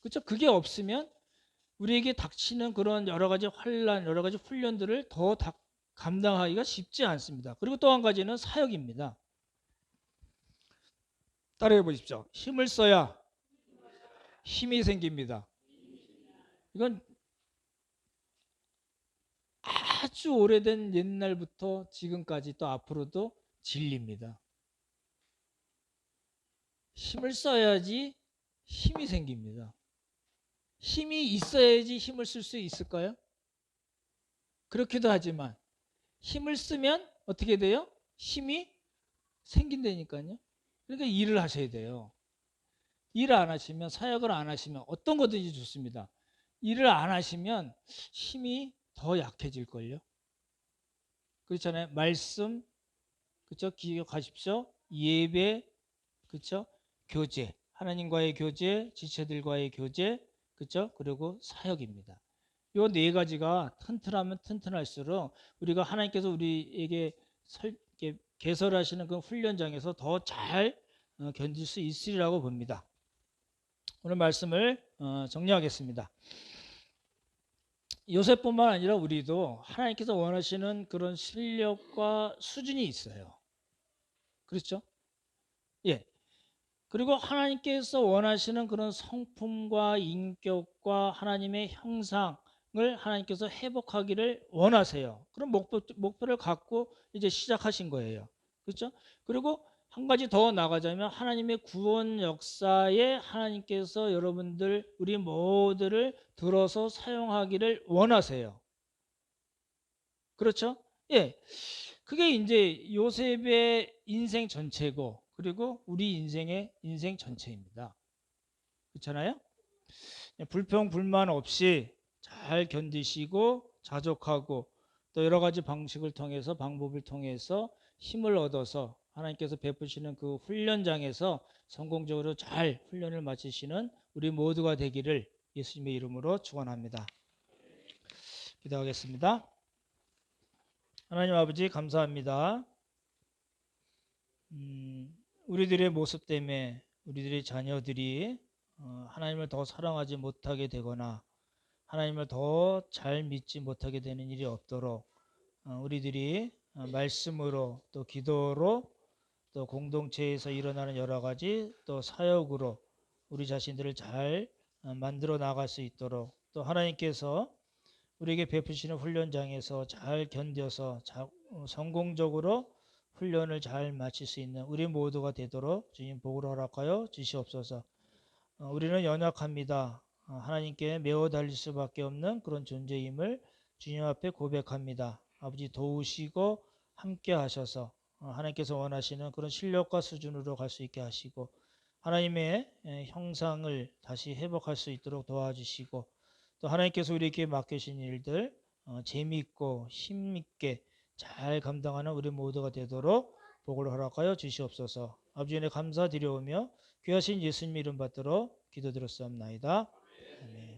그렇죠? 그게 없으면 우리에게 닥치는 그런 여러 가지 환란, 여러 가지 훈련들을 더 감당하기가 쉽지 않습니다. 그리고 또 한 가지는 사역입니다. 따라해 보십시오. 힘을 써야 힘이 생깁니다. 이건 아주 오래된 옛날부터 지금까지 또 앞으로도 진리입니다. 힘을 써야지 힘이 생깁니다. 힘이 있어야지 힘을 쓸 수 있을까요? 그렇기도 하지만 힘을 쓰면 어떻게 돼요? 힘이 생긴다니까요. 그러니까 일을 하셔야 돼요. 일을 안 하시면 사역을 안 하시면 어떤 거든지 좋습니다. 일을 안 하시면 힘이 더 약해질걸요. 그렇잖아요. 말씀, 그렇죠? 기억하십시오. 예배, 그렇죠? 교제, 하나님과의 교제, 지체들과의 교제, 그렇죠? 그리고 사역입니다. 요 네 가지가 튼튼하면 튼튼할수록 우리가 하나님께서 우리에게 개설하시는 그 훈련장에서 더 잘 견딜 수 있으리라고 봅니다. 오늘 말씀을 정리하겠습니다. 요셉뿐만 아니라 우리도 하나님께서 원하시는 그런 실력과 수준이 있어요. 그렇죠? 예. 그리고 하나님께서 원하시는 그런 성품과 인격과 하나님의 형상을 하나님께서 회복하기를 원하세요. 그런 목표를 갖고 이제 시작하신 거예요. 그렇죠? 그리고 한 가지 더 나가자면 하나님의 구원 역사에 하나님께서 여러분들 우리 모두를 들어서 사용하기를 원하세요. 그렇죠? 예. 그게 이제 요셉의 인생 전체고 그리고 우리 인생의 인생 전체입니다. 그렇잖아요? 불평 불만 없이 잘 견디시고 자족하고 또 여러 가지 방식을 통해서 방법을 통해서 힘을 얻어서 하나님께서 베푸시는 그 훈련장에서 성공적으로 잘 훈련을 마치시는 우리 모두가 되기를 예수님의 이름으로 축원합니다. 기도하겠습니다. 하나님 아버지 감사합니다. 우리들의 모습 때문에 우리들의 자녀들이 하나님을 더 사랑하지 못하게 되거나 하나님을 더 잘 믿지 못하게 되는 일이 없도록 우리들이 말씀으로 또 기도로 또 공동체에서 일어나는 여러 가지 또 사역으로 우리 자신들을 잘 만들어 나갈 수 있도록 또 하나님께서 우리에게 베푸시는 훈련장에서 잘 견뎌서 성공적으로 훈련을 잘 마칠 수 있는 우리 모두가 되도록 주님 복을 허락하여 주시옵소서. 우리는 연약합니다. 하나님께 매어 달릴 수밖에 없는 그런 존재임을 주님 앞에 고백합니다. 아버지 도우시고 함께 하셔서 하나님께서 원하시는 그런 실력과 수준으로 갈 수 있게 하시고 하나님의 형상을 다시 회복할 수 있도록 도와주시고 또 하나님께서 우리에게 맡기신 일들 재미있고 힘있게 잘 감당하는 우리 모두가 되도록 복을 허락하여 주시옵소서. 아버지 은혜 감사드려오며 귀하신 예수님 이름 받들어 기도드렸사옵나이다. 아멘.